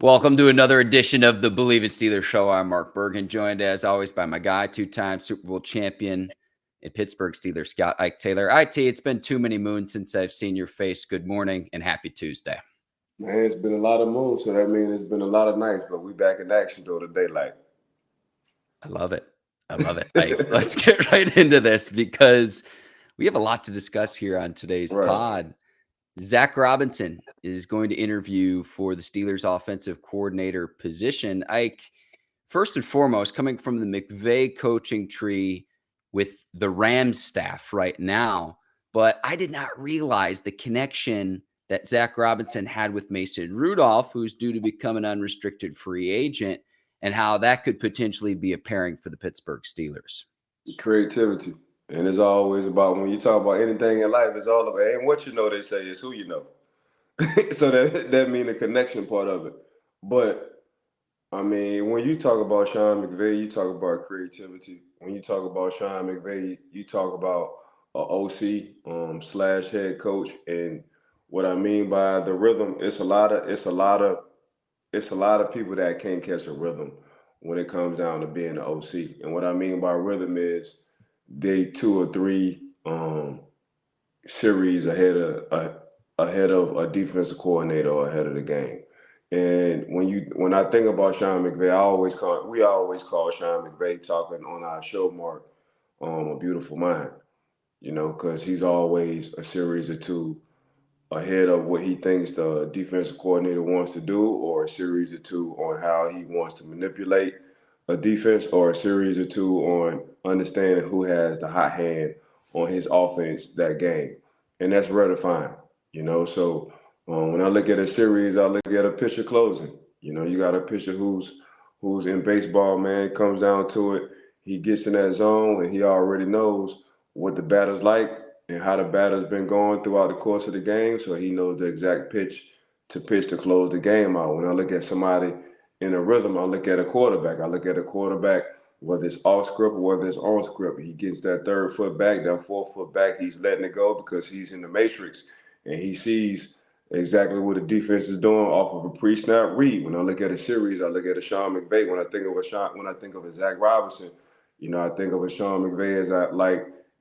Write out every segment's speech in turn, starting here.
Welcome to another edition of the Bleav It Steelers show. I'm Mark Bergin, joined as always by my guy, two-time Super Bowl champion and Pittsburgh Steelers scout, Ike Taylor. IT, it's been too many moons since I've seen your face. Good morning and happy Tuesday. Man, it's been a lot of moons, so that means it's been a lot of nights, but we back in action though the daylight. I love it. Ike, let's get right into this because we have a lot to discuss here on today's pod. Zac Robinson is going to interview for the Steelers offensive coordinator position. Ike, first and foremost, coming from the McVay coaching tree with the Rams staff right now, but I did not realize the connection that Zac Robinson had with Mason Rudolph, who's due to become an unrestricted free agent, and how that could potentially be a pairing for the Pittsburgh Steelers. Creativity. And it's always about, when you talk about anything in life, it's all about, ain't what you know, they say, it's who you know. So that means the connection part of it. But, I mean, when you talk about Sean McVay, you talk about creativity. When you talk about Sean McVay, you talk about OC / head coach. And what I mean by the rhythm, it's a lot of people that can't catch a rhythm when it comes down to being an OC. And what I mean by rhythm is they 2 or 3 series ahead of a defensive coordinator or ahead of the game. And when I think about Sean McVay, we always call Sean McVay, talking on our show, Mark, a beautiful mind, because he's always a series or 2 ahead of what he thinks the defensive coordinator wants to do, or a series or 2 on how he wants to manipulate a defense, or a series or 2 on understanding who has the hot hand on his offense that game. And that's rare to find, So when I look at a series, I look at a pitcher closing. You got a pitcher who's in baseball, man, it comes down to it. He gets in that zone and he already knows what the batter's like and how the batter's been going throughout the course of the game. So he knows the exact pitch to close the game out. When I look at somebody in a rhythm, I look at a quarterback. Whether it's off script or whether it's on script, he gets that 3rd foot back, that 4th foot back, he's letting it go because he's in the matrix and he sees exactly what the defense is doing off of a pre-snap read. When I look at a series, I look at a Sean McVay. When I think of a Zac Robinson, I think of a Sean McVay as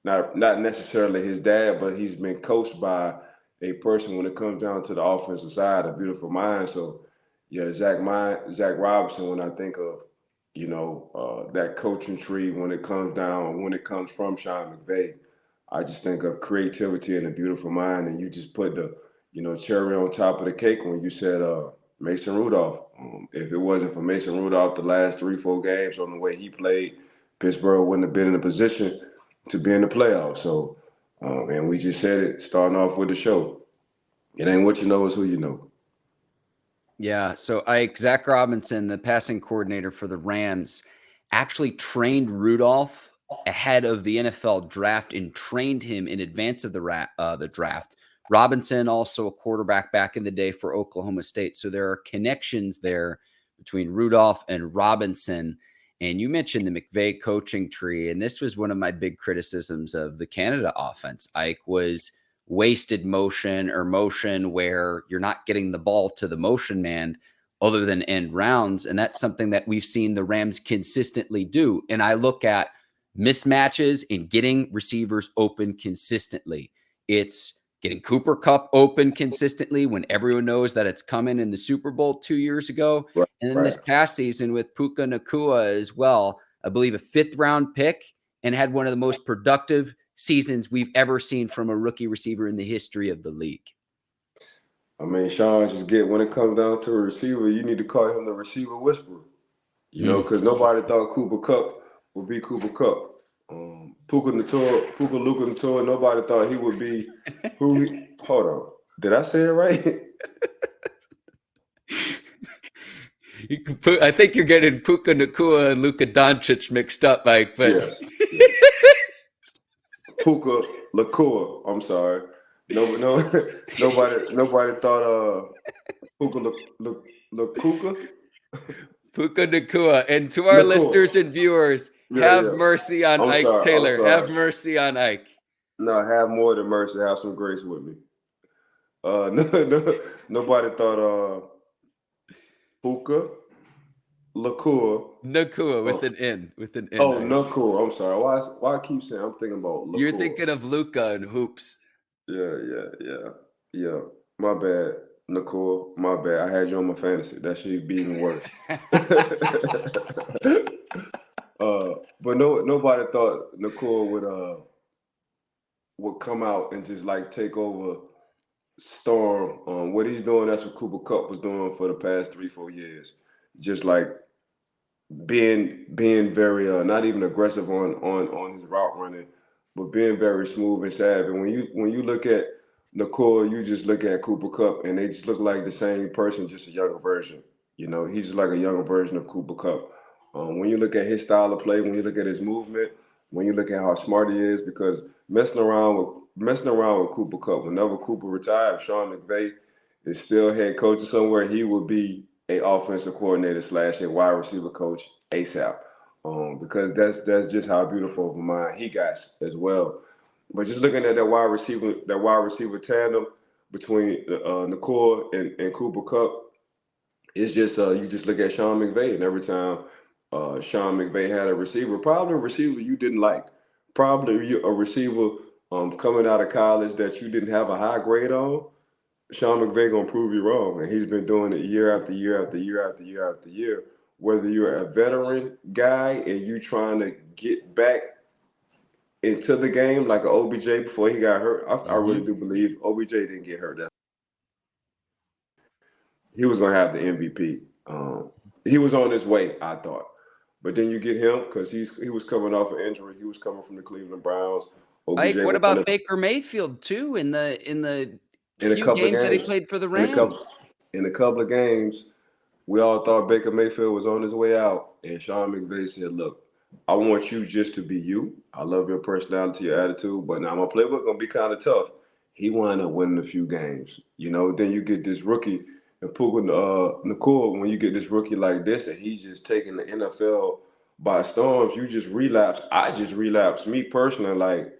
not necessarily his dad, but he's been coached by a person when it comes down to the offensive side, a beautiful mind. So yeah, Zac Robinson, when I think of, that coaching tree, when it comes from Sean McVay, I just think of creativity and a beautiful mind. And you just put the, cherry on top of the cake when you said Mason Rudolph. If it wasn't for Mason Rudolph the last 3-4 games on the way he played, Pittsburgh wouldn't have been in a position to be in the playoffs. So, and we just said it starting off with the show. It ain't what you know, it's who you know. Yeah, so Zac Robinson, the passing coordinator for the Rams, actually trained Rudolph ahead of the NFL draft and trained him in advance of the draft. Robinson, also a quarterback back in the day for Oklahoma State. So there are connections there between Rudolph and Robinson. And you mentioned the McVay coaching tree, and this was one of my big criticisms of the Canada offense, Ike, was wasted motion or motion where you're not getting the ball to the motion man other than end rounds. And that's something that we've seen the Rams consistently do. And I look at mismatches and getting receivers open consistently. It's getting Cooper Kupp open consistently when everyone knows that it's coming in the Super Bowl 2 years ago. Right, and then this past season with Puka Nacua as well, I Bleav a 5th round pick and had one of the most productive seasons we've ever seen from a rookie receiver in the history of the league. I mean, Sean, when it comes down to a receiver, you need to call him the receiver whisperer. Because nobody thought Cooper Kupp would be Cooper Kupp. Puka Luka Nacua, nobody thought he would be hold on. Did I say it right? I think you're getting Puka Nacua and Luka Doncic mixed up, Mike. But yes. Puka Nacua. I'm sorry. Nobody thought Puka Nacua. Puka Nacua. And to our listeners and viewers, have mercy on Ike Taylor. Have mercy on Ike. No, have more than mercy. Have some grace with me. Nobody thought Puka, Lacour. Nakua with an N, there. Nakua. I'm sorry. Why I keep saying I'm thinking about You're Lacour. thinking of Luca and hoops. Yeah. My bad, Nicole. My bad. I had you on my fantasy. That should be even worse. But nobody thought Nicole would come out and just like take over Storm. What he's doing, that's what Cooper Kupp was doing for the past 3-4 years. Just like being very not even aggressive on his route running, but being very smooth and savvy. When you look at Nicole, you just look at Cooper Kupp, and they just look like the same person, just a younger version. He's just like a younger version of Cooper Kupp. When you look at his style of play, when you look at his movement, when you look at how smart he is, because messing around with Cooper Kupp, whenever Cooper retired, if Sean McVay is still head coach somewhere, he would be a offensive coordinator / a wide receiver coach ASAP. Because that's just how beautiful of a mind he got as well. But just looking at that wide receiver tandem between Nicole and Cooper Kupp, it's just you just look at Sean McVay, and every time Sean McVay had a receiver, probably a receiver you didn't like, probably a receiver coming out of college that you didn't have a high grade on, Sean McVay gonna prove you wrong, and he's been doing it year after year after year after year after year. Whether you're a veteran guy and you trying to get back into the game like an OBJ before he got hurt, I really do believe OBJ didn't get hurt. He was gonna have the MVP. He was on his way, I thought, but then you get him because he was coming off an injury. He was coming from the Cleveland Browns. Ike, what about Baker Mayfield too in the few games that he played for the Rams? In a couple of games, we all thought Baker Mayfield was on his way out, and Sean McVay said, "Look, I want you just to be you. I love your personality, your attitude, but now my playbook gonna be kind of tough." He wound up winning a few games. Then you get this rookie and Puka Nicole. When you get this rookie like this, and he's just taking the NFL by storms, you just relapse. I just relapse. Me personally, like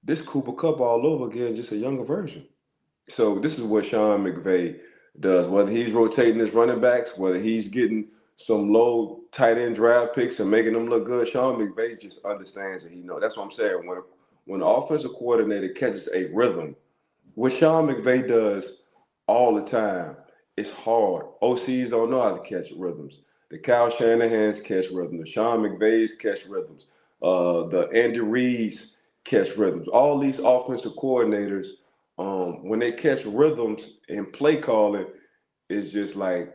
this Cooper Kupp all over again, just a younger version. So this is what Sean McVay does. Whether he's rotating his running backs, whether he's getting some low tight end draft picks and making them look good, Sean McVay just understands it. That's what I'm saying. When the offensive coordinator catches a rhythm, what Sean McVay does all the time, it's hard. OCs don't know how to catch rhythms. The Kyle Shanahan's catch rhythms. The Sean McVay's catch rhythms. The Andy Reid's catch rhythms. All these offensive coordinators, when they catch rhythms and play calling, it's just like,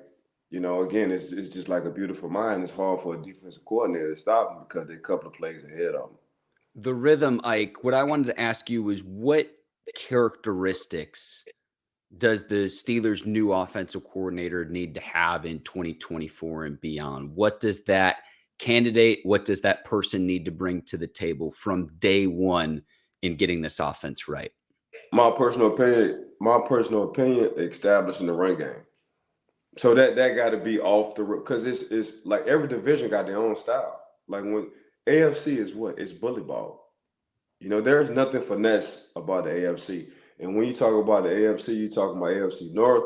again, it's just like a beautiful mind. It's hard for a defensive coordinator to stop them because they're a couple of plays ahead of them. The rhythm, Ike, what I wanted to ask you was what characteristics does the Steelers' new offensive coordinator need to have in 2024 and beyond? What does that person need to bring to the table from day one in getting this offense right? My personal opinion, establishing the run game. So that got to be off the road because it's like every division got their own style. Like when AFC is what? It's bully ball. There's nothing finesse about the AFC. And when you talk about the AFC, you talking about AFC North.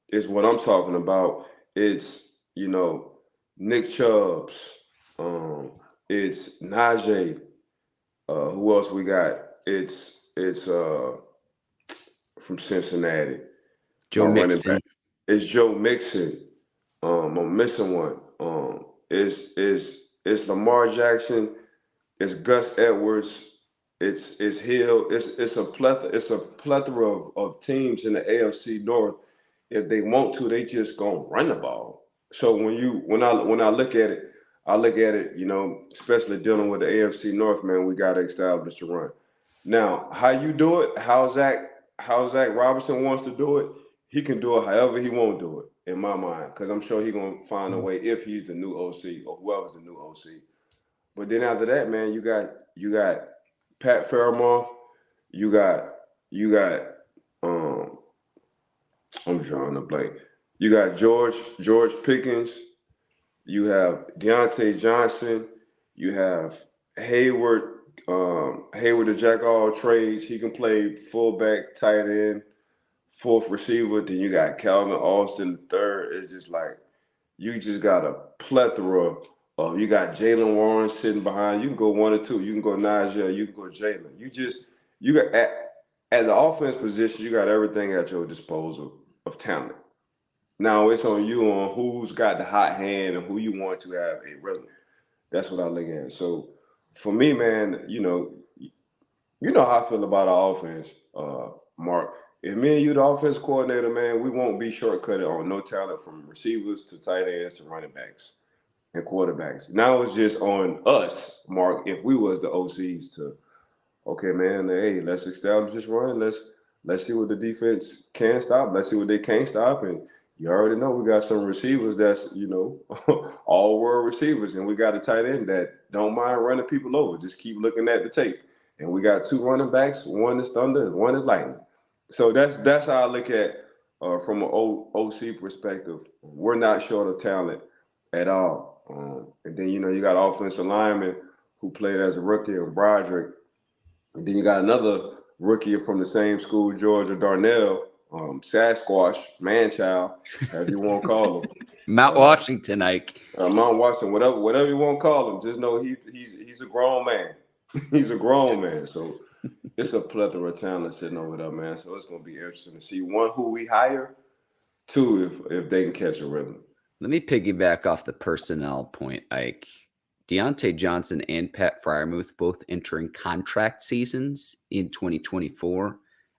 Is what I'm talking about. It's Nick Chubb's. It's Najee. Who else we got? It's from Cincinnati. Joe Mixon. It's Joe Mixon. I'm missing one. It's Lamar Jackson. It's Gus Edwards. It's Hill. It's a plethora of teams in the AFC North. If they want to, they just gonna run the ball. So when I look at it, especially dealing with the AFC North, man, we gotta establish the run. Now, how you do it, how Zac Robinson wants to do it, he can do it however he won't do it, in my mind, because I'm sure he's gonna find a way if he's the new OC or whoever's the new OC. But then after that, man, you got Pat Fairmouth, you got I'm drawing a blank. You got George Pickens, you have Deontay Johnson, you have Hayward the jack of all trades. He can play fullback, tight end, fourth receiver. Then you got Calvin Austin the third. It's just like you just got a plethora of. You got Jalen Warren sitting behind. You can go one or two. You can go Najee. You can go Jalen. You got at the offense position. You got everything at your disposal of talent. Now it's on you on who's got the hot hand and who you want to have a rhythm. That's what I look at. So for me, man, you know how I feel about our offense, Mark. If me and you, the offense coordinator, man, we won't be shortcutted on no talent from receivers to tight ends to running backs and quarterbacks. Now it's just on us, Mark, if we was the OCs to, okay, man, hey, let's establish this run. Let's see what the defense can stop. Let's see what they can't stop. And you already know we got some receivers that's, all world receivers. And we got a tight end that don't mind running people over. Just keep looking at the tape. And we got two running backs. One is Thunder and one is Lightning. So that's how I look at from an OC perspective. We're not short of talent at all. And then, you got offensive linemen who played as a rookie in Broderick. And then you got another rookie from the same school, Georgia Darnell, Sasquatch, Manchild, however you want to call him. Mount Washington, Ike. Mount Washington, whatever you want to call him. Just know he's a grown man. He's a grown man. So it's a plethora of talent sitting over there, man. So it's going to be interesting to see, one, who we hire, two, if they can catch a rhythm. Let me piggyback off the personnel point, Ike. Deontay Johnson and Pat Freiermuth both entering contract seasons in 2024.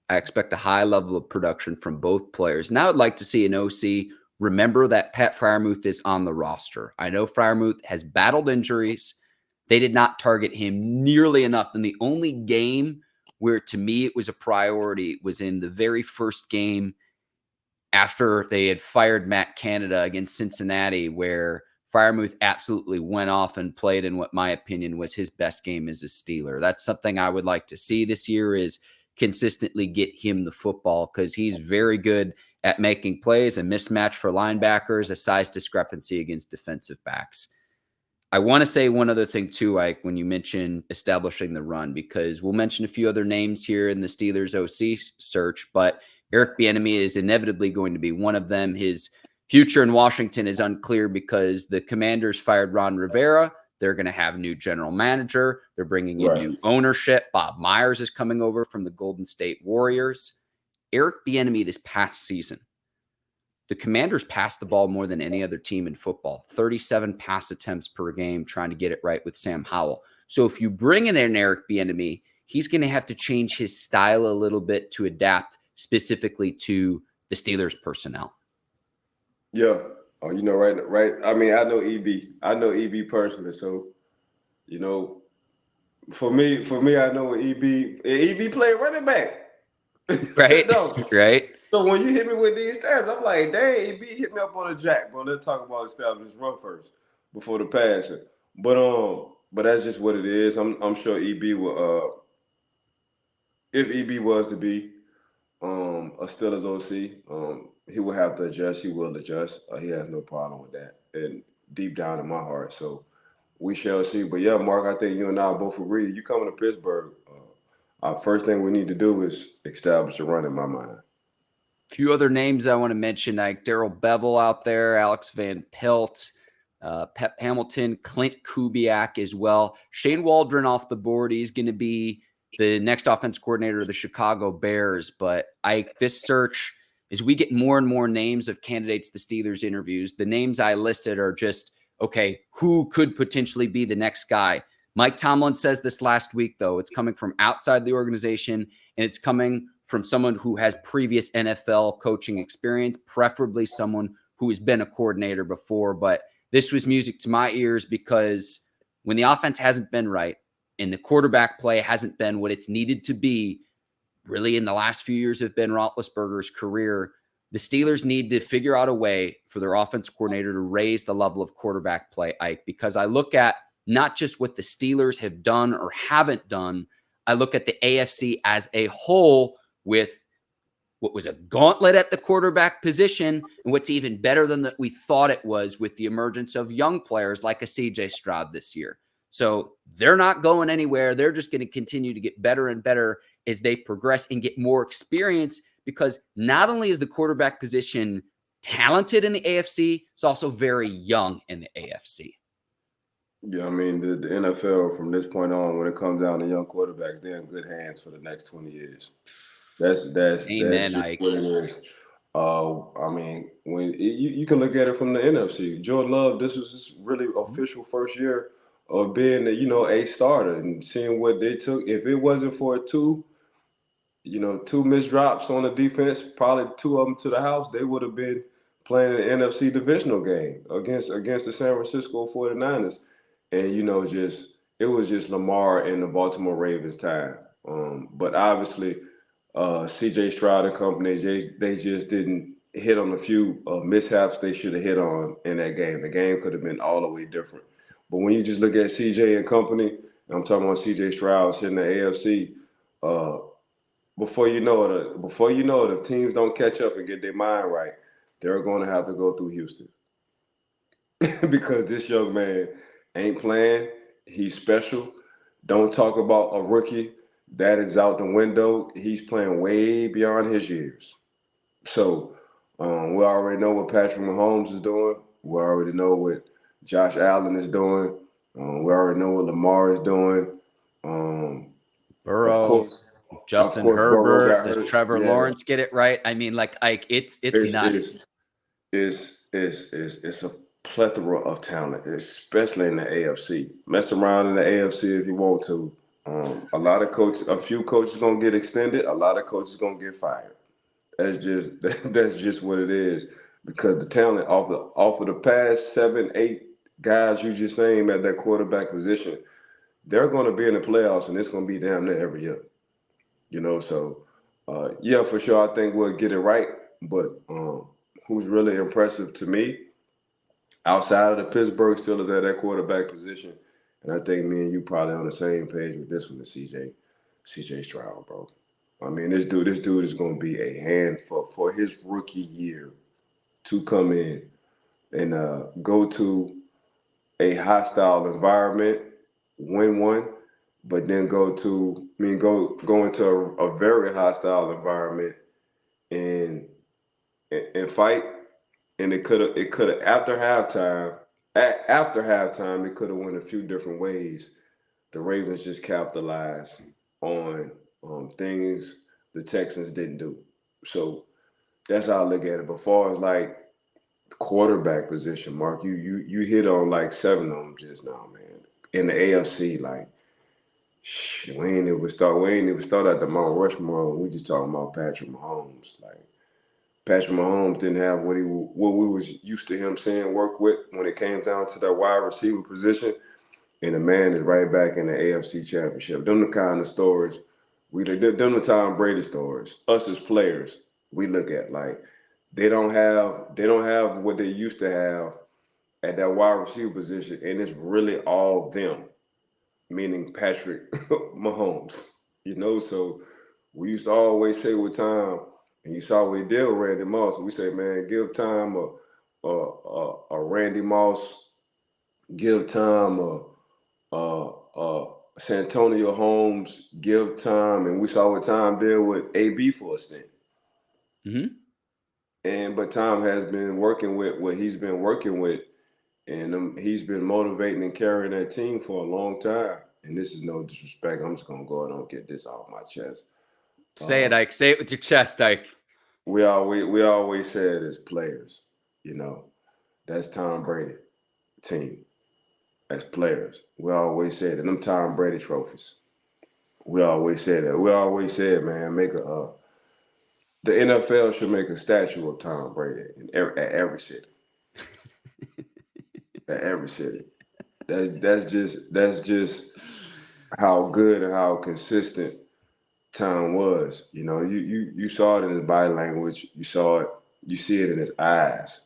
I expect a high level of production from both players. Now I'd like to see an OC remember that Pat Freiermuth is on the roster. I know Freiermuth has battled injuries. They did not target him nearly enough. And the only game where, to me, it was a priority was in the very first game after they had fired Matt Canada against Cincinnati, where Freiermuth absolutely went off and played in what my opinion was his best game as a Steeler. That's something I would like to see this year, is consistently get him the football, because he's very good at making plays. A mismatch for linebackers, a size discrepancy against defensive backs. I want to say one other thing too, Ike, when you mention establishing the run, because we'll mention a few other names here in the Steelers OC search, but Eric Bienemy is inevitably going to be one of them. His future in Washington is unclear because the Commanders fired Ron Rivera. They're going to have a new general manager. They're bringing in new ownership. Bob Myers is coming over from the Golden State Warriors. Eric Bienemy this past season, the Commanders passed the ball more than any other team in football, 37 pass attempts per game, trying to get it right with Sam Howell. So if you bring in an Eric Bienemy, he's going to have to change his style a little bit to adapt specifically to the Steelers personnel. Yeah. Oh, right. I mean, I know EB personally. So, for me, I know EB played running back. Right. Right. So when you hit me with these stats, I'm like, dang, EB hit me up on the jack, bro. Let's talk about establishing run first before the passing. But that's just what it is. I'm sure EB will, if EB was to be a Steelers OC, he will have to adjust. He will adjust. He has no problem with that, and deep down in my heart. So we shall see. But yeah, Mark, I think you and I both agree. You coming to Pittsburgh, our first thing we need to do is establish a run in my mind. A few other names I want to mention, like Darrell Bevell out there, Alex Van Pelt, Pep Hamilton, Klint Kubiak as well. Shane Waldron off the board. He's going to be the next offense coordinator of the Chicago Bears. But this search, as we get more and more names of candidates the Steelers interviews, the names I listed are just, okay, who could potentially be the next guy? Mike Tomlin says this last week, though. It's coming from outside the organization, and it's coming from someone who has previous NFL coaching experience, preferably someone who has been a coordinator before. But this was music to my ears, because when the offense hasn't been right and the quarterback play hasn't been what it's needed to be, really in the last few years of Ben Roethlisberger's career, the Steelers need to figure out a way for their offense coordinator to raise the level of quarterback play, Ike, because I look at not just what the Steelers have done or haven't done. I look at the AFC as a whole with what was a gauntlet at the quarterback position, and what's even better than that we thought it was with the emergence of young players like a CJ Stroud this year. So they're not going anywhere. They're just going to continue to get better and better as they progress and get more experience, because not only is the quarterback position talented in the AFC, it's also very young in the AFC. Yeah, I mean, the NFL from this point on, when it comes down to young quarterbacks, they're in good hands for the next 20 years. That's Amen, just Ike. what it is. I mean, when you can look at it from the NFC, Jordan Love, this was his really official first year of being a starter and seeing what they took. If it wasn't for two missed drops on the defense, probably two of them to the house, they would have been playing an NFC divisional game against the San Francisco 49ers. And, it was just Lamar and the Baltimore Ravens time. But obviously, CJ Stroud and company, they just didn't hit on a few mishaps they should have hit on in that game. The game could have been all the way different. But when you just look at CJ and company, I'm talking about CJ Stroud sitting in the AFC, before you know it, if teams don't catch up and get their mind right, they're going to have to go through Houston. Because this young man ain't playing. He's special. Don't talk about a rookie that is out the window. He's playing way beyond his years. So we already know what Patrick Mahomes is doing. We already know what Josh Allen is doing. We already know what Lamar is doing. Burrow, of course, Justin Burrow Herbert, got hurt. does Trevor Yeah. Lawrence get it right? I mean, like it's nuts. It's a plethora of talent, especially in the AFC. Mess around in the AFC if you want to. A few coaches gonna get extended. A lot of coaches gonna get fired. That's just what it is. Because the talent off of the past 7-8 guys you just named at that quarterback position, they're gonna be in the playoffs, and it's gonna be damn near every year. So yeah, for sure, I think we'll get it right. But who's really impressive to me outside of the Pittsburgh Steelers at that quarterback position, and I think me and you probably on the same page with this one, is CJ Stroud, bro. I mean, this dude is going to be a handful for his rookie year to come in and go to a hostile environment, win one, but then go into a very hostile environment and fight. And it could have after halftime it could have went a few different ways. The Ravens just capitalized on things the Texans didn't do. So that's how I look at it. But far as like the quarterback position, Mark, you hit on like 7 of them just now, man. In the AFC, like we ain't even start at the Mount Rushmore. We just talking about Patrick Mahomes. Like Patrick Mahomes didn't have what we was used to him seeing work with when it came down to that wide receiver position. And the man is right back in the AFC Championship. Them the kind of stories them the Tom Brady stories. Us as players, we look at like they don't have what they used to have at that wide receiver position, and it's really all them, meaning Patrick Mahomes. So we used to always say with Tom, and you saw what he did with Randy Moss. We say, man, give Tom a Randy Moss, give Tom Santonio Holmes, give Tom, and we saw what Tom did with AB for a stint. Mm-hmm. But Tom has been working with what he's been working with, and he's been motivating and carrying that team for a long time. And this is no disrespect. I'm just gonna go ahead and get this off my chest. Say it, Ike. Say it with your chest, Ike. We always said as players, that's Tom Brady team. As players, we always said, and them Tom Brady trophies. We always said that. We always said, man, the NFL should make a statue of Tom Brady at every city. At every city. That's just how good and how consistent Tom was. You saw it in his body language. You see it in his eyes.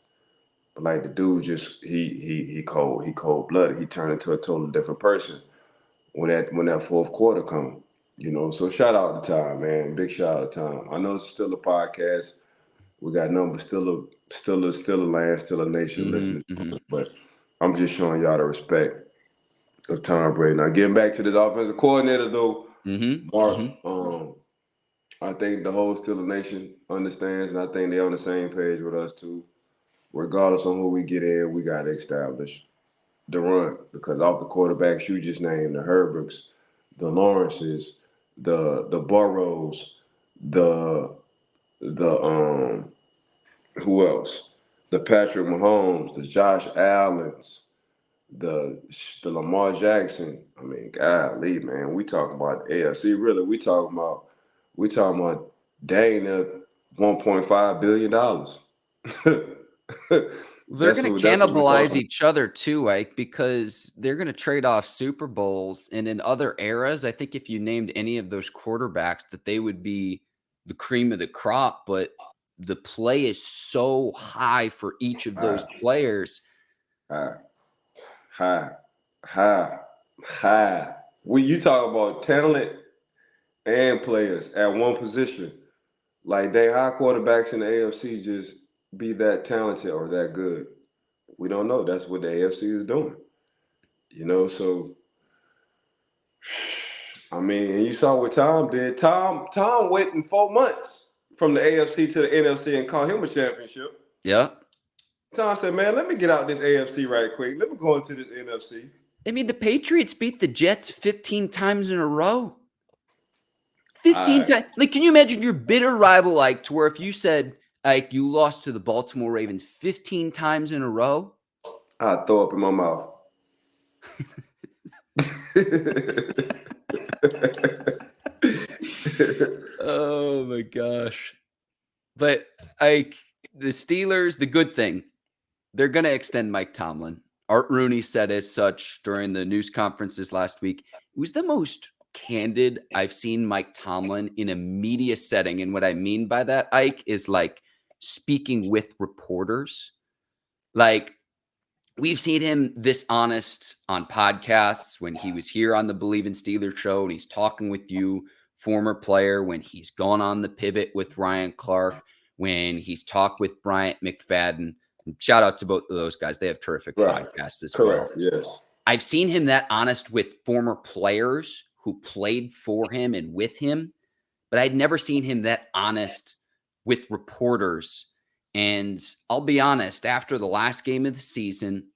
But like the dude just he cold blooded. He turned into a totally different person when that fourth quarter come. So shout out to Tom, man. Big shout out to Tom. I know it's still a podcast. We got numbers, still a land, still a nation listening. Mm-hmm. But I'm just showing y'all the respect of Tom Brady. Now getting back to this offensive coordinator though, mm-hmm. Mark, mm-hmm. I think the whole Steelers nation understands, and I think they're on the same page with us too. Regardless on who we get in, we got to establish the run because off the quarterbacks you just named, the Herberts, the Lawrences, the Burrows, the who else? The Patrick Mahomes, the Josh Allens, the Lamar Jackson. I mean, golly, man, we talking about the AFC. Really, we talking about dang near $1.5 billion. They're that's going to what we cannibalize talking. each other too, Ike, because they're going to trade off Super Bowls. And in other eras, I think if you named any of those quarterbacks, that they would be the cream of the crop. But the play is so high for each of those High, players. high, high, high, high. When you talk about talent and players at one position, like they high quarterbacks in the AFC just be that talented or that good. We don't know. That's what the AFC is doing. So I mean, and you saw what Tom did. Tom went in 4 months from the AFC to the NFC and caught him a championship. Yeah. Tom said, man, let me get out this AFC right quick. Let me go into this NFC. I mean, the Patriots beat the Jets 15 times in a row. 15 times. Like, can you imagine your bitter rival, like, to where if you said, like, you lost to the Baltimore Ravens 15 times in a row? I'd throw up in my mouth. Oh, my gosh. But, like, the Steelers, the good thing, they're going to extend Mike Tomlin. Art Rooney said as such during the news conferences last week. It was the most candid I've seen Mike Tomlin in a media setting. And what I mean by that, Ike, is like speaking with reporters. Like, we've seen him this honest on podcasts when he was here on the Bleav in Steelers show and he's talking with you, former player, when he's gone on the pivot with Ryan Clark, when he's talked with Bryant McFadden. Shout out to both of those guys. They have terrific podcasts as well. Yes. I've seen him that honest with former players who played for him and with him, but I'd never seen him that honest with reporters. And I'll be honest, after the last game of the season,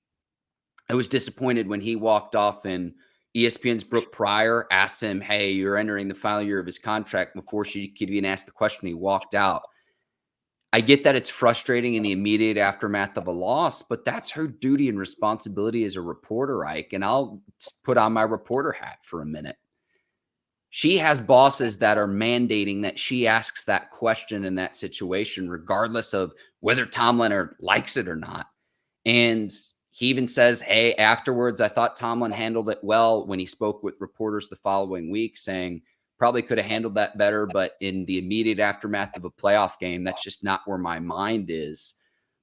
I was disappointed when he walked off and ESPN's Brooke Pryor asked him, hey, you're entering the final year of his contract. Before she could even ask the question, he walked out. I get that it's frustrating in the immediate aftermath of a loss, but that's her duty and responsibility as a reporter, Ike. And I'll put on my reporter hat for a minute. She has bosses that are mandating that she asks that question in that situation, regardless of whether Tomlin likes it or not. And he even says, hey, afterwards, I thought Tomlin handled it well when he spoke with reporters the following week, saying probably could have handled that better, but in the immediate aftermath of a playoff game, that's just not where my mind is.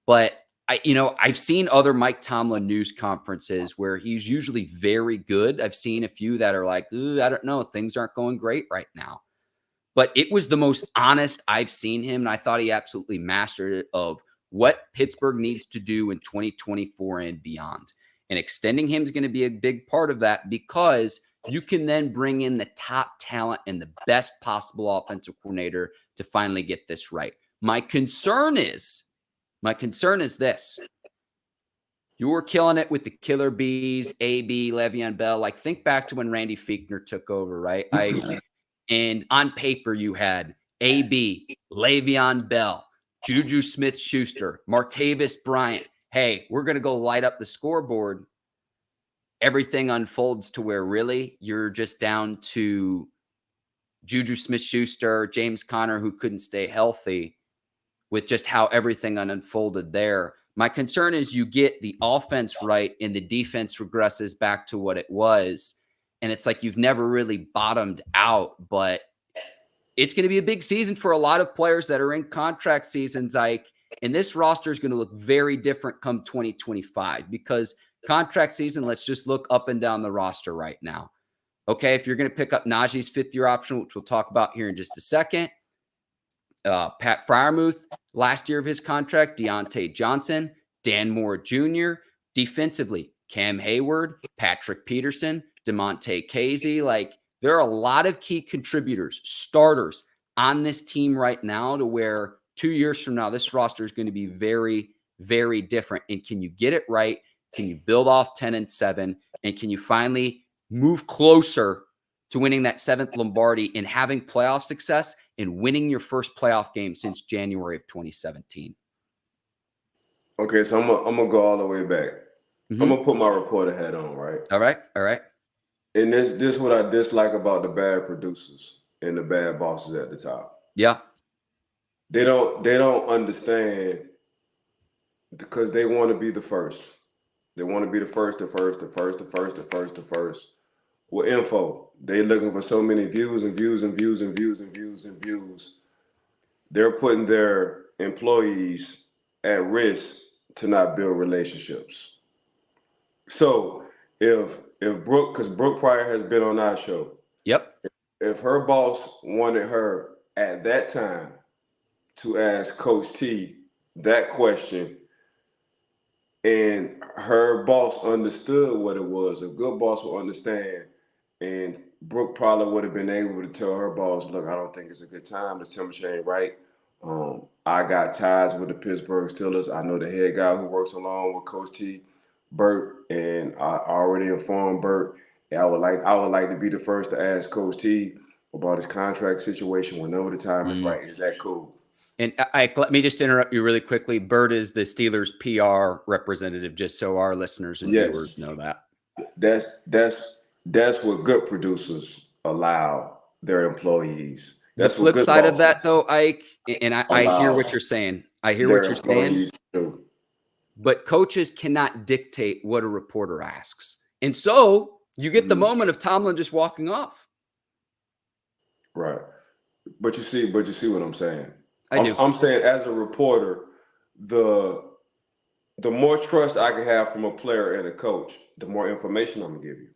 But I've seen other Mike Tomlin news conferences where he's usually very good. I've seen a few that are like, I don't know, things aren't going great right now. But it was the most honest I've seen him, and I thought he absolutely mastered it of what Pittsburgh needs to do in 2024 and beyond. And extending him is going to be a big part of that because you can then bring in the top talent and the best possible offensive coordinator to finally get this right. My concern is this. You were killing it with the killer bees, AB, Le'Veon Bell. Like, think back to when Randy Fichtner took over, right? And on paper, you had AB, Le'Veon Bell, Juju Smith-Schuster, Martavis Bryant. Hey, we're going to go light up the scoreboard. Everything unfolds to where really you're just down to Juju Smith-Schuster, James Conner, who couldn't stay healthy, with just how everything unfolded there. My concern is you get the offense right and the defense regresses back to what it was. And it's like you've never really bottomed out, but it's going to be a big season for a lot of players that are in contract seasons, Ike. And this roster is going to look very different come 2025 because contract season, let's just look up and down the roster right now. Okay, if you're going to pick up Najee's fifth-year option, which we'll talk about here in just a second, Pat Freiermuth, last year of his contract, Deontay Johnson, Dan Moore Jr., defensively, Cam Hayward, Patrick Peterson, DeMonte Casey. Like, there are a lot of key contributors, starters on this team right now to where 2 years from now, this roster is going to be very, very different? And can you get it right? Can you build off 10-7? And can you finally move closer to winning that 7th Lombardi and having playoff success and winning your first playoff game since January of 2017? Okay, so I'm gonna go all the way back. Mm-hmm. I'm gonna put my reporter hat on, right? All right. And this is what I dislike about the bad producers and the bad bosses at the top. Yeah. They don't understand, because they want to be the first. They want to be the first. With info, they looking for so many views and views and views and views and views and views. They're putting their employees at risk to not build relationships. So if Brooke, because Brooke Pryor has been on our show. Yep. If her boss wanted her at that time to ask Coach T that question, and her boss understood what it was, a good boss will understand. And Brooke probably would have been able to tell her boss, look, I don't think it's a good time. The temperature ain't right. I got ties with the Pittsburgh Steelers. I know the head guy who works along with Coach T, Bert, and I already informed Bert. I would like to be the first to ask Coach T about his contract situation whenever the time is right. Is that cool? And let me just interrupt you really quickly. Bert is the Steelers PR representative, just so our listeners and viewers know that. That's what good producers allow their employees. That's the flip side of that, though, Ike, and I hear what you're saying. But coaches cannot dictate what a reporter asks. And so you get the moment of Tomlin just walking off. Right. But you see what I'm saying? I'm saying, as a reporter, the more trust I can have from a player and a coach, the more information I'm gonna give you.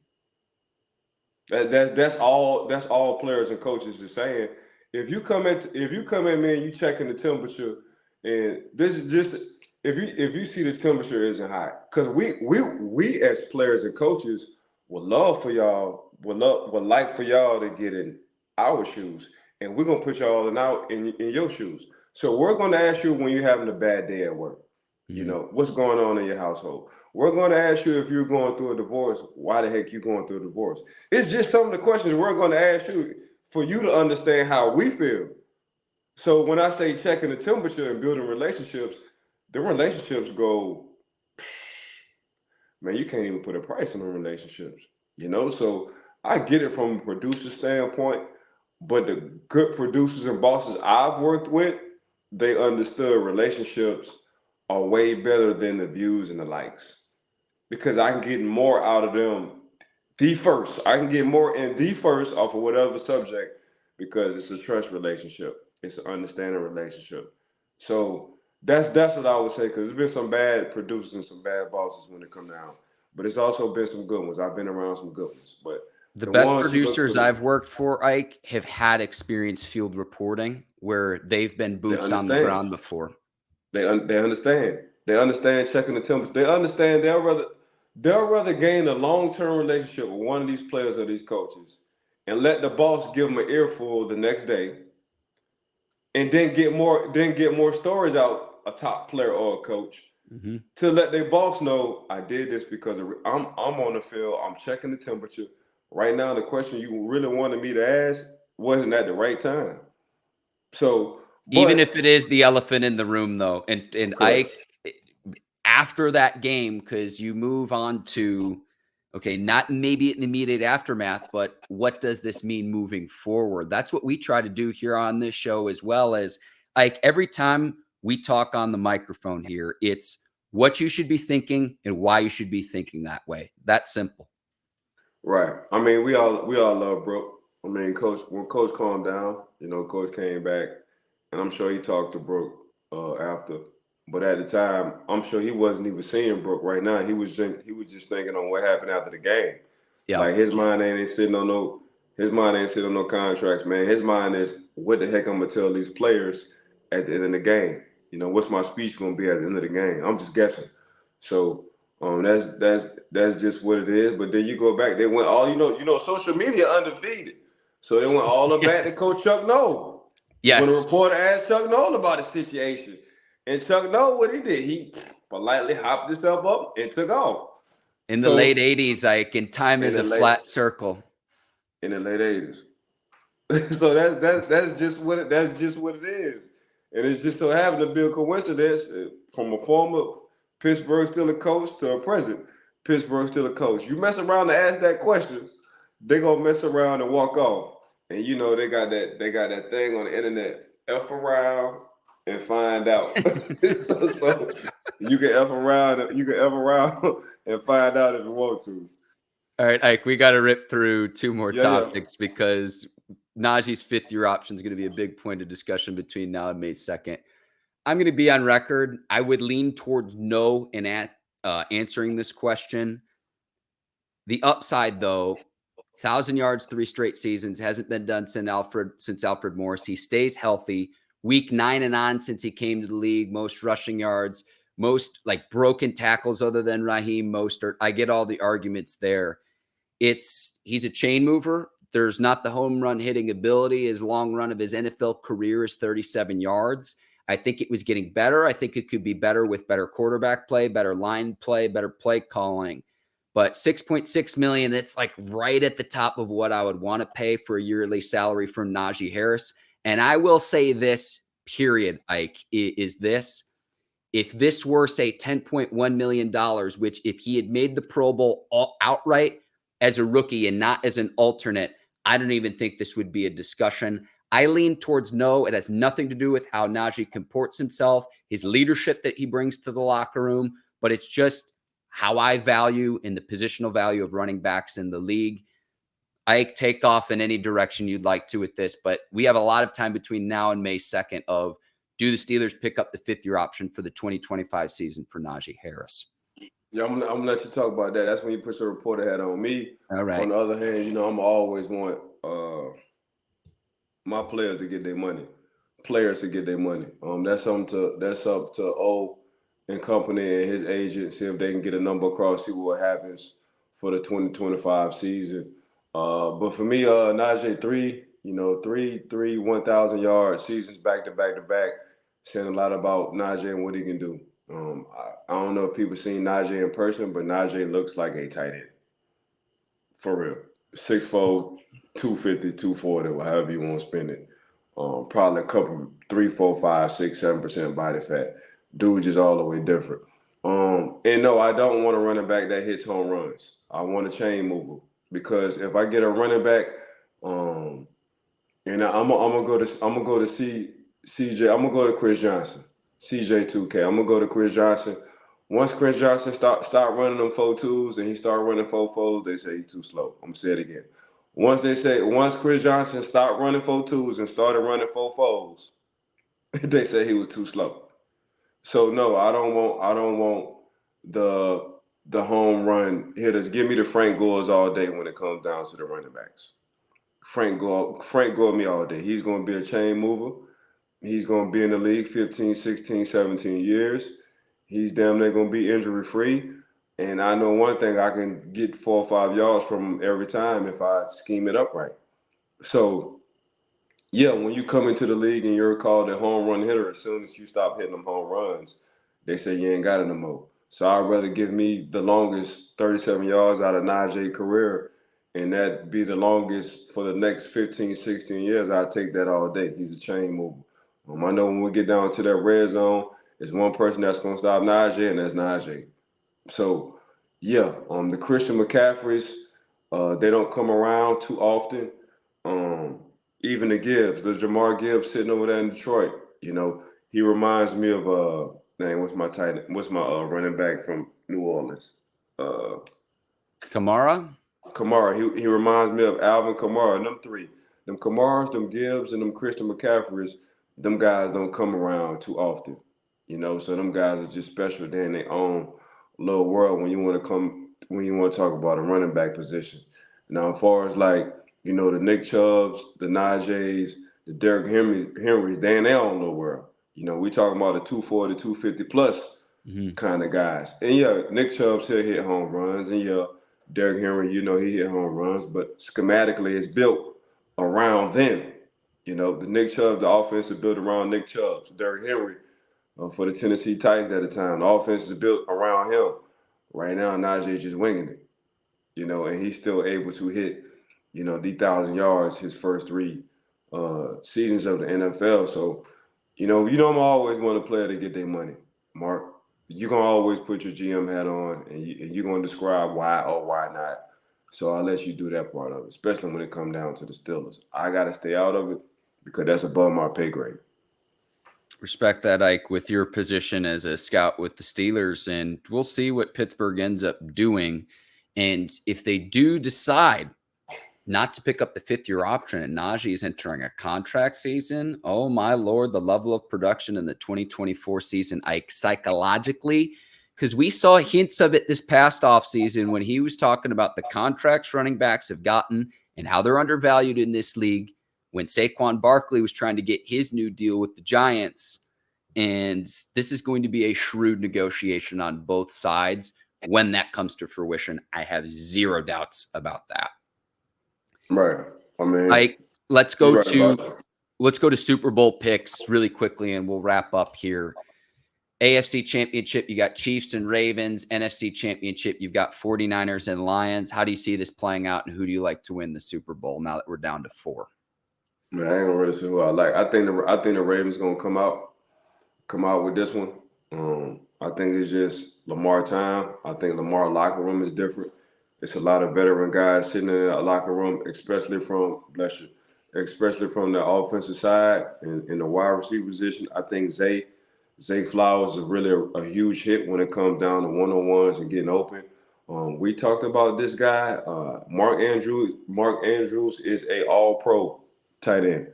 That's all players and coaches are saying. If you come at me and you checking the temperature, and this is just if you see the temperature isn't high, because we as players and coaches would like for y'all to get in our shoes, and we're gonna put y'all in your shoes. So we're gonna ask you when you're having a bad day at work. You know, what's going on in your household. We're going to ask you if you're going through a divorce, why the heck you going through a divorce. It's just some of the questions we're going to ask you for you to understand how we feel. So when I say checking the temperature and building relationships, the relationships go, man, you can't even put a price on the relationships, you know? So I get it from a producer standpoint, but the good producers and bosses I've worked with, they understood relationships are way better than the views and the likes, because I can get more out of them I can get more in the first off of whatever subject, because it's a trust relationship. It's an understanding relationship. So that's what I would say, because there's been some bad producers and some bad bosses when it come down, but it's also been some good ones. I've been around some good ones, but the best producers I've worked for, Ike, have had experience field reporting where they've been boots on the ground before. They understand. They understand checking the temperature. They understand they'll rather gain a long-term relationship with one of these players or these coaches and let the boss give them an earful the next day, and then get more stories out a top player or a coach to let their boss know, I did this because I'm on the field. I'm checking the temperature. Right now, the question you really wanted me to ask wasn't at the right time. So even if it is the elephant in the room, though, and I, after that game, because you move on to, okay, not maybe in the immediate aftermath, but what does this mean moving forward? That's what we try to do here on this show, as well as, like, every time we talk on the microphone here, it's what you should be thinking and why you should be thinking that way. That's simple. Right. I mean, we all love Brooke. I mean, when Coach calmed down, you know, Coach came back, and I'm sure he talked to Brooke after. But at the time, I'm sure he wasn't even seeing Brooke right now. He was just thinking on what happened after the game. Yeah. Like, his mind ain't sitting on no contracts, man. His mind is, what the heck I'm gonna tell these players at the end of the game? You know, what's my speech gonna be at the end of the game? I'm just guessing. So that's just what it is. But then you go back, they went all, you know, social media undefeated. So they went all the back to Coach Chuck Noll. When a Yes. reporter asked Chuck Noll about the situation, and Chuck Noll, what he did, he politely hopped himself up and took off. In the late So 80s, Ike, and time in is the a late flat circle. in the late 80s. So that's just what it is, and it's just so happened to be a coincidence from a former Pittsburgh Steelers coach to a present Pittsburgh Steelers coach. You mess around and ask that question, they gonna mess around and walk off. And you know they got that thing on the internet. F around and find out. so you can F around and find out if you want to. All right, Ike, we got to rip through two more Yeah. topics because Najee's fifth-year option is going to be a big point of discussion between now and May 2nd. I'm going to be on record. I would lean towards no in answering this question. The upside, though, 1,000 yards, 3 straight seasons, hasn't been done since Alfred Morris. He stays healthy. Week 9 and on since he came to the league, most rushing yards, most like broken tackles other than Raheem Mostert. I get all the arguments there. He's a chain mover. There's not the home run hitting ability. His long run of his NFL career is 37 yards. I think it was getting better. I think it could be better with better quarterback play, better line play, better play calling. But $6.6 million, that's like right at the top of what I would want to pay for a yearly salary from Najee Harris. And I will say this, period, Ike, is this. If this were, say, $10.1 million, which if he had made the Pro Bowl outright as a rookie and not as an alternate, I don't even think this would be a discussion. I lean towards no. It has nothing to do with how Najee comports himself, his leadership that he brings to the locker room, but it's just how I value and the positional value of running backs in the league. I take off in any direction you'd like to with this, but we have a lot of time between now and May 2nd of do the Steelers pick up the fifth-year option for the 2025 season for Najee Harris? Yeah, I'm gonna let you talk about that. That's when you put your reporter hat on me. All right. On the other hand, you know, I'm always want my players to get their money. Players to get their money. That's up to O and company and his agent. See if they can get a number across. See what happens for the 2025 season. But for me, Najee three 1,000 yard seasons back to back. Saying a lot about Najee and what he can do. I don't know if people seen Najee in person, but Najee looks like a tight end. For real. 6'4", 250, 240, however you want to spend it. Probably a couple, 3, 4, 5, 6, 7% body fat. Dude just all the way different. And no, I don't want a running back that hits home runs. I want a chain mover. Because if I get a running back, and I'm gonna go to CJ. I'm gonna go to Chris Johnson, CJ2K. I'm gonna go to Chris Johnson. Once Chris Johnson start running them 4.2s and he start running 4.4s, they say he's too slow. I'm gonna say it again. Once Chris Johnson stopped running 4.2s and started running 4.4s, they say he was too slow. So no, I don't want the home run hitters. Give me the Frank Gores all day when it comes down to the running backs. Frank Gore me all day. He's going to be a chain mover. He's going to be in the league 15, 16, 17 years. He's damn near going to be injury free. And I know one thing, I can get 4 or 5 yards from him every time if I scheme it up right. So, yeah, when you come into the league and you're called a home run hitter, as soon as you stop hitting them home runs, they say you ain't got it no more. So I'd rather give me the longest 37 yards out of Najee's career, and that be the longest for the next 15, 16 years. I'd take that all day. He's a chain mover. I know when we get down to that red zone, there's one person that's going to stop Najee, and that's Najee. So, yeah, the Christian McCaffreys, they don't come around too often. Even the Jamar Gibbs sitting over there in Detroit, he reminds me of what's my running back from New Orleans? Kamara? He reminds me of Alvin Kamara. Them three. Them Kamaras, them Gibbs, and them Christian McCaffreys, them guys don't come around too often. So them guys are just special. They're in their own little world when you want to talk about a running back position. Now, as far as the Nick Chubbs, the Najees, the Derrick Henrys, they in their own little world. We talking about a 240, 250 plus kind of guys. And yeah, Nick Chubbs here hit home runs, and yeah, Derrick Henry, he hit home runs, but schematically it's built around them. You know, the Nick Chubb, the offense is built around Nick Chubb. So Derrick Henry for the Tennessee Titans at the time, the offense is built around him. Right now, Najee just winging it, you know, and he's still able to hit, you know, the 1,000 yards his first 3 seasons of the NFL. So, you don't always want a player to get their money, Mark. You're going to always put your GM hat on, and you're going to describe why or why not. So I'll let you do that part of it, especially when it comes down to the Steelers. I got to stay out of it because that's above my pay grade. Respect that, Ike, with your position as a scout with the Steelers, and we'll see what Pittsburgh ends up doing. And if they do decide not to pick up the 5th-year option and Najee is entering a contract season, oh my Lord, the level of production in the 2024 season, Ike, psychologically, because we saw hints of it this past offseason when he was talking about the contracts running backs have gotten and how they're undervalued in this league when Saquon Barkley was trying to get his new deal with the Giants. And this is going to be a shrewd negotiation on both sides when that comes to fruition. I have zero doubts about that. Right. I mean, let's go to Super Bowl picks really quickly, and we'll wrap up here. AFC Championship, you got Chiefs and Ravens. NFC Championship, you've got 49ers and Lions. How do you see this playing out, and who do you like to win the Super Bowl now that we're down to 4? Man, I ain't gonna really say who I like. I think the Ravens gonna come out with this one. I think it's just Lamar time. I think Lamar locker room is different. It's a lot of veteran guys sitting in a locker room, especially from the offensive side and in the wide receiver position. I think Zay Flowers is really a huge hit when it comes down to one-on-ones and getting open. We talked about this guy, Mark Andrews. Mark Andrews is a all-pro tight end.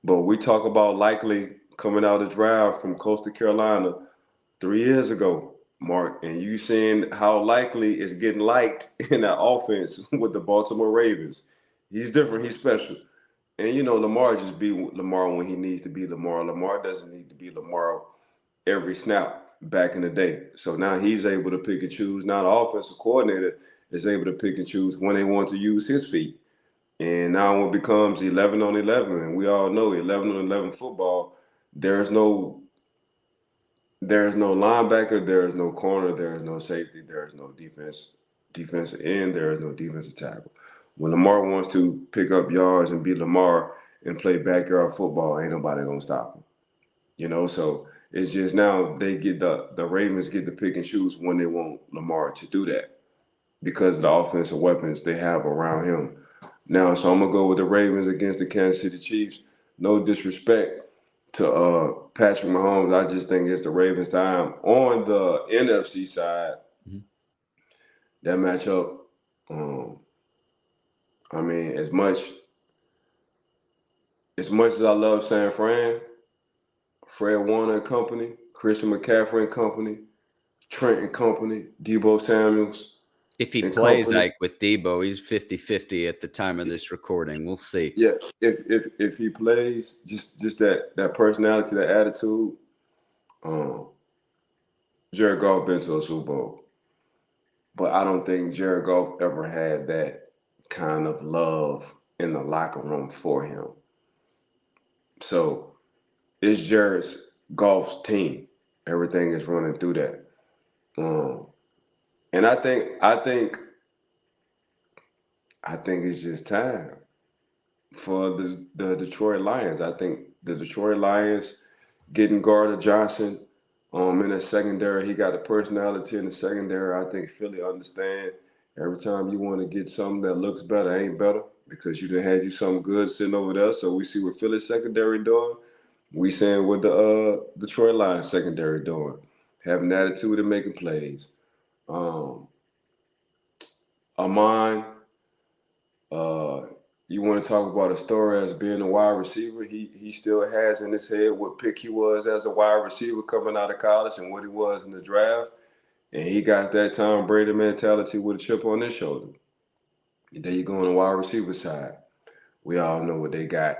But we talk about likely coming out of the draft from Coastal Carolina 3 years ago, Mark, and you seeing how likely it's getting liked in that offense with the Baltimore Ravens. He's different. He's special. And, Lamar just be Lamar when he needs to be Lamar. Lamar doesn't need to be Lamar every snap back in the day. So now he's able to pick and choose. Now the offensive coordinator is able to pick and choose when they want to use his feet. And now it becomes 11 on 11. And we all know 11 on 11 football, there's no linebacker, there is no corner, there is no safety, there is no defensive end, there is no defensive tackle. When Lamar wants to pick up yards and be Lamar and play backyard football, ain't nobody gonna stop him. So it's just now they get the Ravens get to pick and choose when they want Lamar to do that because of the offensive weapons they have around him. Now, so I'm gonna go with the Ravens against the Kansas City Chiefs. No disrespect to Patrick Mahomes, I just think it's the Ravens' time. On the NFC side, that matchup, as much as I love San Fran, Fred Warner and company, Christian McCaffrey and company, Trent and company, Deebo Samuels. If he plays like with Deebo, he's 50-50 at the time of this recording. We'll see. Yeah, if he plays, just that personality, that attitude, Jared Goff been to a Super Bowl. But I don't think Jared Goff ever had that kind of love in the locker room for him. So it's Jared Goff's team. Everything is running through that. And I think it's just time for the Detroit Lions. I think the Detroit Lions getting Gardner Johnson in the secondary. He got the personality in the secondary. I think Philly understand every time you want to get something that looks better, ain't better, because you done had you something good sitting over there. So we see what Philly's secondary doing. We seeing what the Detroit Lions secondary doing. Having attitude and making plays. Amon, you want to talk about a story as being a wide receiver. He still has in his head what pick he was as a wide receiver coming out of college and what he was in the draft. And he got that Tom Brady mentality with a chip on his shoulder. And there you go on the wide receiver side. We all know what they got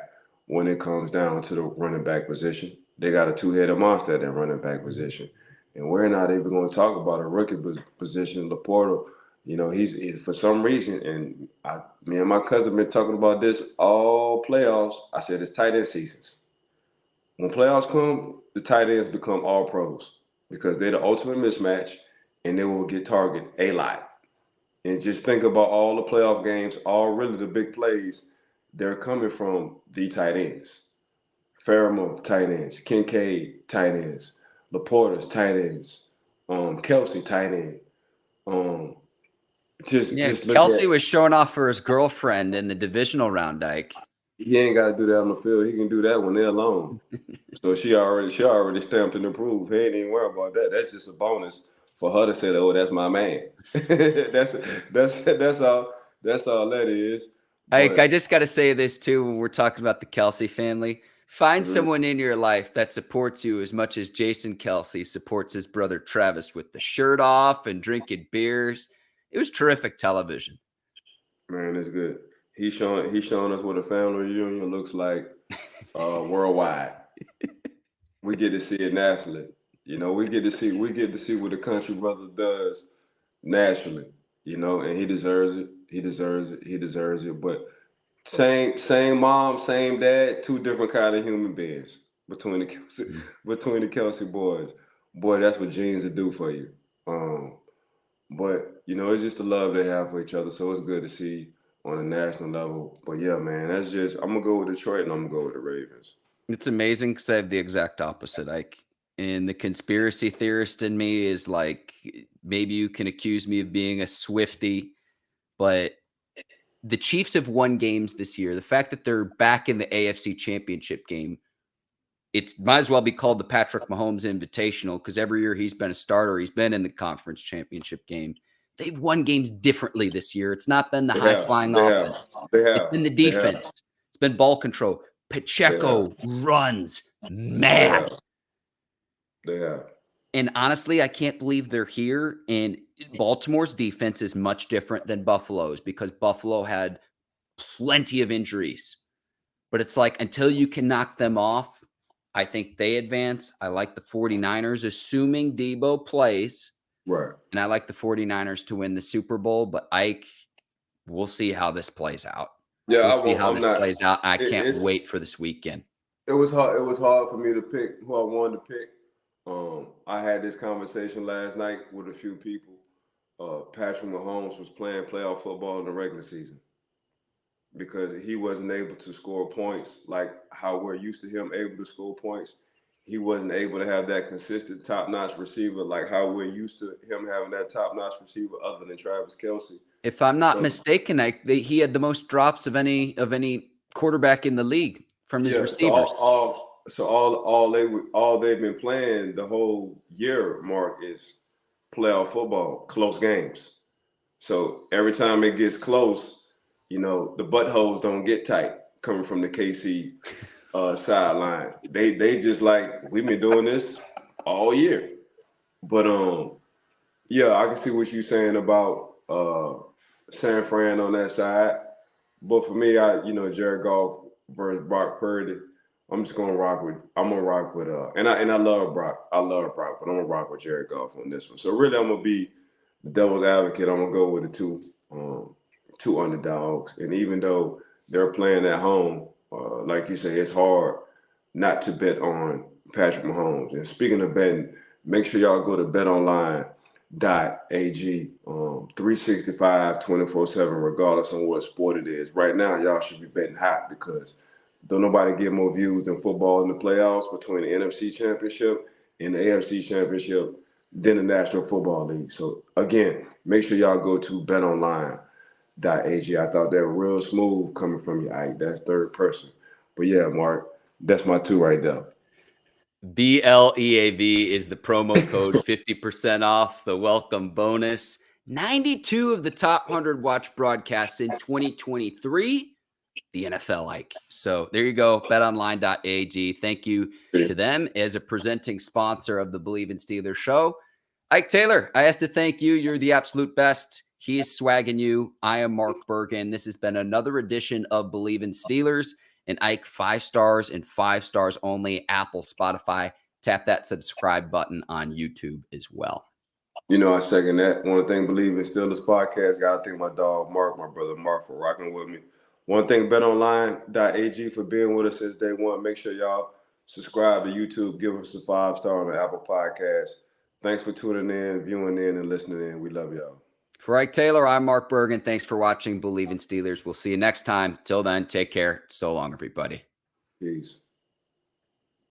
when it comes down to the running back position. They got a two-headed monster at that running back position. And we're not even going to talk about a rookie position. Laporta You know, he's for some reason, and me and my cousin been talking about this all playoffs. I said it's tight end seasons. When playoffs come, the tight ends become all pros because they're the ultimate mismatch, and they will get targeted a lot. And just think about all the playoff games, all really the big plays, they're coming from the tight ends. Fairmont, tight ends. Kincaid, tight ends. Laporta's, tight ends. Kelsey, tight end. Um, Yeah, just look Kelsey at, was showing off for his girlfriend in the divisional round, Ike. he ain't got to do that on the field. He can do that when they're alone. So she already stamped and approved. He ain't even worry about that. That's just a bonus for her to say, "Oh, that's my man." That's all. That's all that is. Ike, I But just got to say this too when we're talking about the Kelsey family. Find mhm. someone in your life that supports you as much as Jason Kelsey supports his brother Travis with the shirt off and drinking beers. It was terrific television. Man, it's good. He's showing us what a family reunion looks like worldwide. We get to see it nationally. You know, we get to see what the country brother does nationally. You know, and he deserves it. He deserves it. He deserves it. But same mom, same dad, two different kind of human beings between the Kelsey, between the Kelsey boys. Boy, that's what genes will do for you. Um, but you know, it's just the love they have for each other. So it's good to see on a national level. But yeah, man, that's just I'm gonna go with Detroit and I'm gonna go with the Ravens. It's amazing because I have the exact opposite, Ike. And the conspiracy theorist in me is like, maybe you can accuse me of being a Swiftie, but the Chiefs have won games this year. The fact that they're back in the AFC Championship game, it might as well be called the Patrick Mahomes Invitational because every year he's been a starter. He's been in the conference championship game. They've won games differently this year. It's not been the They high have, flying they have, offense. they It's have, been the they have, defense. It's been ball control. they have, Pacheco runs they mad. have, they have. And honestly, I can't believe they're here. And Baltimore's defense is much different than Buffalo's because Buffalo had plenty of injuries. But it's like until you can knock them off, I think they advance. I like the 49ers, assuming Debo plays. Right. And I like the 49ers to win the Super Bowl. But Ike, we'll see how this plays out. Yeah, We'll I see won't. how I'm this not. plays out. I It, can't it's wait for this weekend. it was hard. It was hard for me to pick who I wanted to pick. I had this conversation last night with a few people. Patrick Mahomes was playing playoff football in the regular season because he wasn't able to score points like how we're used to him able to score points. He wasn't able to have that consistent top-notch receiver like how we're used to him having that top-notch receiver other than Travis Kelsey. If I'm not So mistaken, he had the most drops of any quarterback in the league from his yeah, receivers. all they've been playing the whole year, Mark, is playoff football, close games. So every time it gets close, you know, the buttholes don't get tight coming from the KC sideline. They just like we've been doing this all year. But yeah, I can see what you're saying about San Fran on that side. But for me, Jared Goff versus Brock Purdy, I'm gonna rock with and I love Brock. I love Brock, but I'm gonna rock with Jared Goff on this one. So really I'm gonna be the devil's advocate. I'm gonna go with the two underdogs. And even though they're playing at home, like you say, it's hard not to bet on Patrick Mahomes. And speaking of betting, make sure y'all go to BetOnline.ag, 365, 24/7, regardless on what sport it is. Right now, y'all should be betting hot because don't nobody get more views than football in the playoffs between the NFC Championship and the AFC Championship than the National Football League. So again, make sure y'all go to BetOnline.ag. I thought that was real smooth coming from you, Ike. That's third person. But yeah, Mark, that's my two right there. BLEAV is the promo code, 50% off the welcome bonus. 92 of the top 100 watch broadcasts in 2023, the NFL, Ike. So there you go, betonline.ag. Thank you to them as a presenting sponsor of the Bleav in Steelers show. Ike Taylor, I have to thank you. You're the absolute best. He is swagging you. I am Mark Bergin. This has been another edition of Bleav in Steelers. And Ike, 5 stars and 5 stars only. Apple, Spotify. Tap that subscribe button on YouTube as well. I second that. Want to thank Bleav in Steelers podcast. Got to thank my dog Mark, my brother Mark, for rocking with me. Want to thank BetOnline.ag for being with us since day one. Make sure y'all subscribe to YouTube. Give us a 5-star on the Apple Podcast. Thanks for tuning in, viewing in, and listening in. We love y'all. For Ike Taylor, I'm Mark Bergin. Thanks for watching Bleav in Steelers. We'll see you next time. Till then, take care. So long, everybody. Peace.